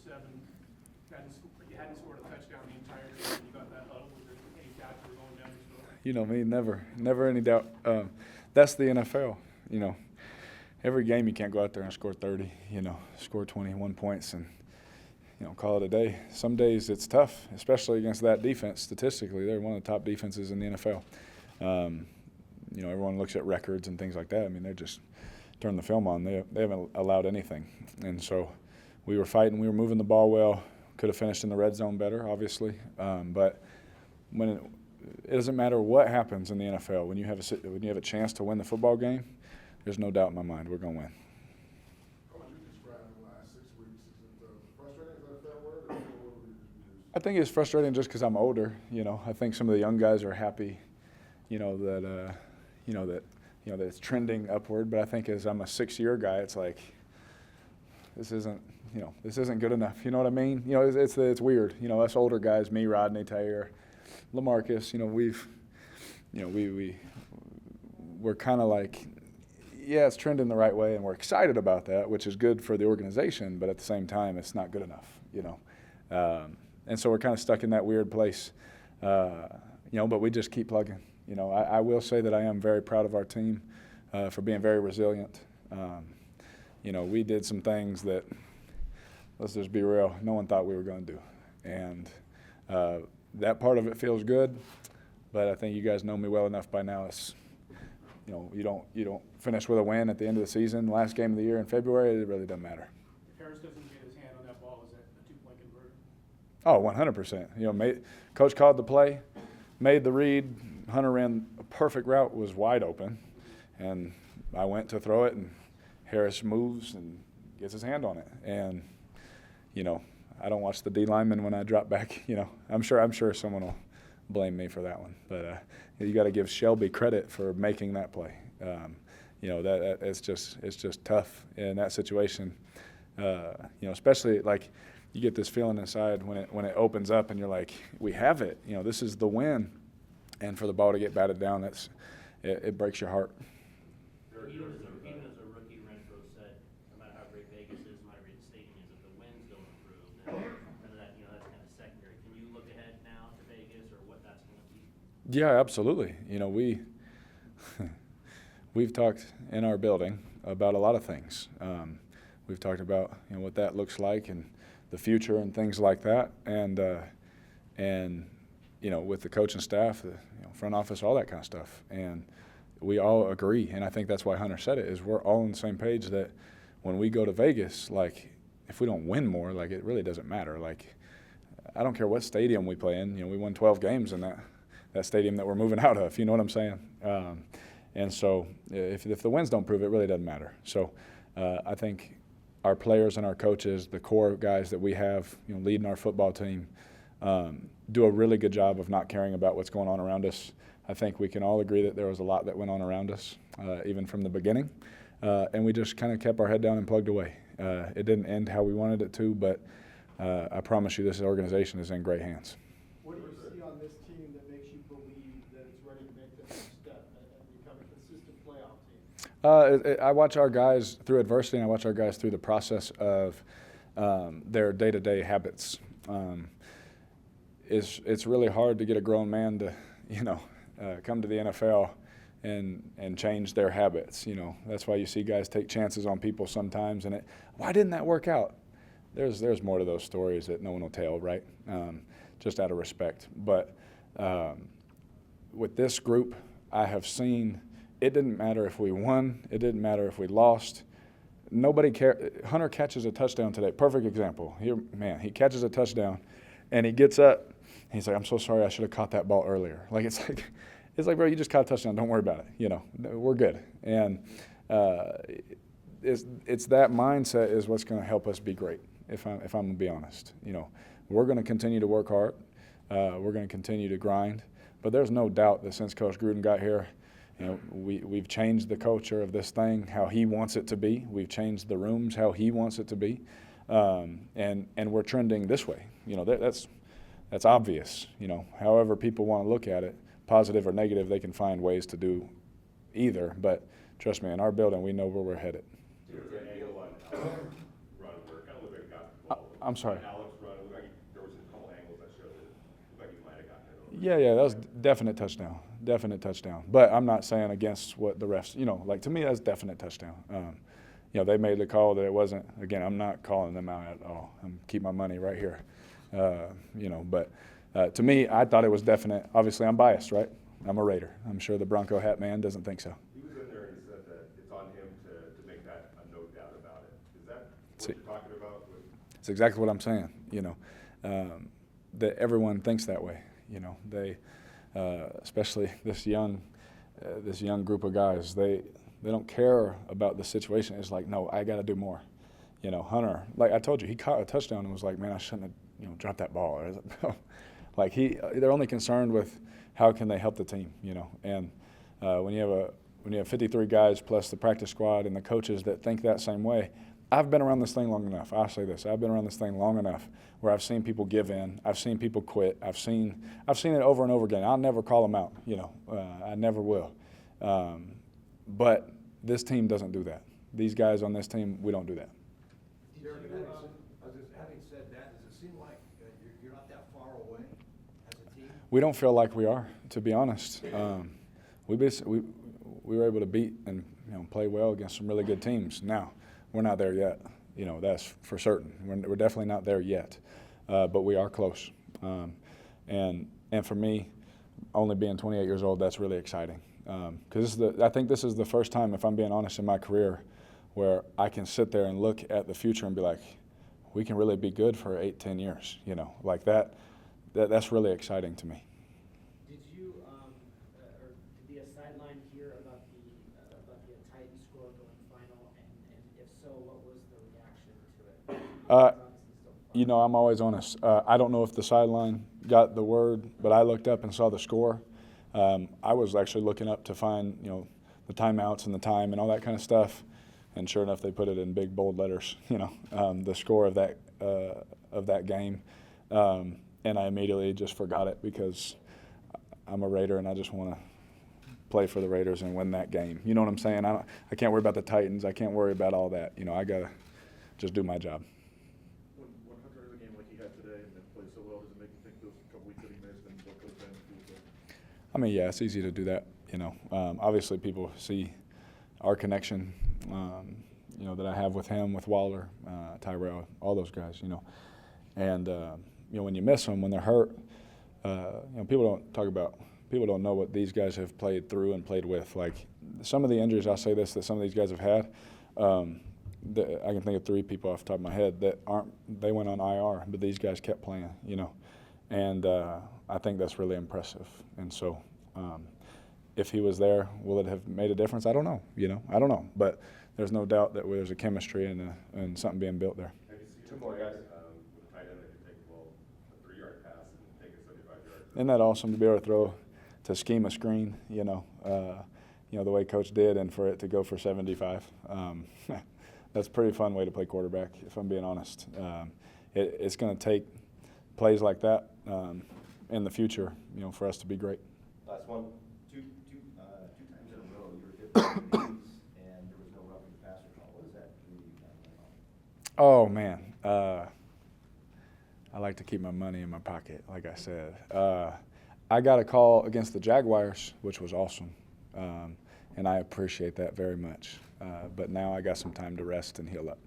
7. You hadn't scored a touchdown the entire game. You got that huddle. Was there any doubt you were going down the field? You know me, never any doubt. That's the NFL. You know, every game you can't go out there and score 30. You know, score 21 points and call it a day. Some days it's tough, especially against that defense. Statistically, they're one of the top defenses in the NFL. Everyone looks at records and things like that. I mean, they just turn the film on. They haven't allowed anything, and so we were fighting. We were moving the ball well. Could have finished in the red zone better, obviously, but when it doesn't matter what happens in the NFL. When you have a chance to win the football game, there's no doubt in my mind we're going to win. How would you describe the last 6 weeks? Is it frustrating? Is that a fair word? Or what would you use? I think it's frustrating just because I'm older. I think some of the young guys are happy, that it's trending upward. But I think as I'm a 6-year guy, it's like this isn't good enough. You know what I mean? It's weird. Us older guys, me, Rodney, Taylor, LaMarcus. We're kind of like, yeah, it's trending the right way, and we're excited about that, which is good for the organization. But at the same time, it's not good enough. And so we're kind of stuck in that weird place. But we just keep plugging. I will say that I am very proud of our team for being very resilient. We did some things that, let's just be real, no one thought we were going to do. And that part of it feels good, but I think you guys know me well enough by now. It's, you don't finish with a win at the end of the season, last game of the year in February, it really doesn't matter. If Harris doesn't get his hand on that ball, is that a 2-point conversion? Oh, 100%. Coach called the play, made the read, Hunter ran a perfect route, was wide open, and I went to throw it, and Harris moves and gets his hand on it. And, I don't watch the D lineman when I drop back. I'm sure someone will blame me for that one. But you got to give Shelby credit for making that play. That it's just tough in that situation. Especially like you get this feeling inside when it opens up and you're like, we have it. This is the win, and for the ball to get batted down, it breaks your heart. Even as a rookie, Renfro said, no matter how great Vegas is, no matter how great the stadium is, if the wins don't improve, then that's kind of secondary. Can you look ahead now to Vegas or what that's going to be? Yeah, absolutely. We've talked in our building about a lot of things. We've talked about what that looks like and the future and things like that, and with the coaching staff, the front office, all that kind of stuff, and we all agree, and I think that's why Hunter said it, is we're all on the same page that when we go to Vegas, like, if we don't win more, like, it really doesn't matter. Like, I don't care what stadium we play in. We won 12 games in that stadium that we're moving out of. You know what I'm saying? And so if the wins don't prove it, really doesn't matter. So I think our players and our coaches, the core guys that we have, leading our football team, do a really good job of not caring about what's going on around us. I think we can all agree that there was a lot that went on around us, even from the beginning, and we just kind of kept our head down and plugged away. It didn't end how we wanted it to, but I promise you this organization is in great hands. What do you see on this team that makes you believe that it's ready to make the next step and become a consistent playoff team? I watch our guys through adversity, and I watch our guys through the process of their day-to-day habits. It's really hard to get a grown man to, come to the NFL and change their habits. That's why you see guys take chances on people sometimes. And why didn't that work out? There's more to those stories that no one will tell, right? Just out of respect. But with this group, I have seen it didn't matter if we won. It didn't matter if we lost. Nobody cared. Hunter catches a touchdown today. Perfect example. He catches a touchdown, and he gets up. And he's like, "I'm so sorry. I should have caught that ball earlier." Like it's like, bro, you just caught a touchdown. Don't worry about it. We're good. And it's that mindset is what's going to help us be great. If I'm going to be honest, we're going to continue to work hard. We're going to continue to grind. But there's no doubt that since Coach Gruden got here, we've changed the culture of this thing how he wants it to be. We've changed the rooms how he wants it to be, and we're trending this way. That's obvious. However people want to look at it, positive or negative, they can find ways to do either. But trust me, in our building, we know where we're headed. I'm sorry. Alex run, it looked like there was a couple angles that showed it. Looked like he might have gotten it over. Yeah, that was definite touchdown. Definite touchdown. But I'm not saying against what the refs, like to me, that's definite touchdown. They made the call that it wasn't. Again, I'm not calling them out at all. I'm keep my money right here. But to me, I thought it was definite. Obviously, I'm biased, right? I'm a Raider. I'm sure the Bronco hat man doesn't think so. He was in there and he said that it's on him to make that a no doubt about it. Is that what you're talking about? It's exactly what I'm saying. That everyone thinks that way. They, especially this young group of guys, they don't care about the situation. It's like, no, I got to do more. Hunter, like I told you, he caught a touchdown and was like, man, I shouldn't have, dropped that ball. Like they're only concerned with how can they help the team. And when you have 53 guys plus the practice squad and the coaches that think that same way. I've been around this thing long enough. I'll say this: I've been around this thing long enough where I've seen people give in. I've seen people quit. I've seen it over and over again. I'll never call them out. I never will. But this team doesn't do that. These guys on this team, we don't do that. Having said that, does it seem like you're not that far away as a team? We don't feel like we are, to be honest. We were able to beat and play well against some really good teams. Now, we're not there yet. That's for certain. We're definitely not there yet, but we are close. And for me, only being 28 years old, that's really exciting. Because I think this is the first time, if I'm being honest, in my career, where I can sit there and look at the future and be like, we can really be good for 8-10 years. Like that's really exciting to me. Did you or did the sideline hear about the Titans score going final, and if so, what was the reaction to it? I'm always honest. I don't know if the sideline got the word, but I looked up and saw the score. I was actually looking up to find, the timeouts and the time and all that kind of stuff. And sure enough, they put it in big, bold letters, the score of that game. And I immediately just forgot it because I'm a Raider and I just want to play for the Raiders and win that game. You know what I'm saying? I can't worry about the Titans. I can't worry about all that. I got to just do my job. When Hunter has a game like he had today and then plays so well, does it make you think those couple weeks that he missed and what goes down the field? Yeah, it's easy to do that. Obviously people see our connection, that I have with him, with Waller, Tyrell, all those guys, And, when you miss them, when they're hurt, people don't know what these guys have played through and played with. Like some of the injuries, I'll say this, that some of these guys have had, I can think of 3 people off the top of my head they went on IR, but these guys kept playing, And I think that's really impressive. And so if he was there, will it have made a difference? I don't know, I don't know. But there's no doubt that there's a chemistry and something being built there. Have you seen 2 more guys with a tight end that could take a 3-yard pass and take a 75-yard? Isn't that awesome to be able to throw to scheme a screen, the way Coach did, and for it to go for 75? That's a pretty fun way to play quarterback, if I'm being honest. It's going to take plays like that in the future, for us to be great. Last one. Two times in a row, you were hit by and there was no roughing the passer call. What does that do to you kind of? Oh, man. I like to keep my money in my pocket, like I said. I got a call against the Jaguars, which was awesome, and I appreciate that very much. But now I got some time to rest and heal up.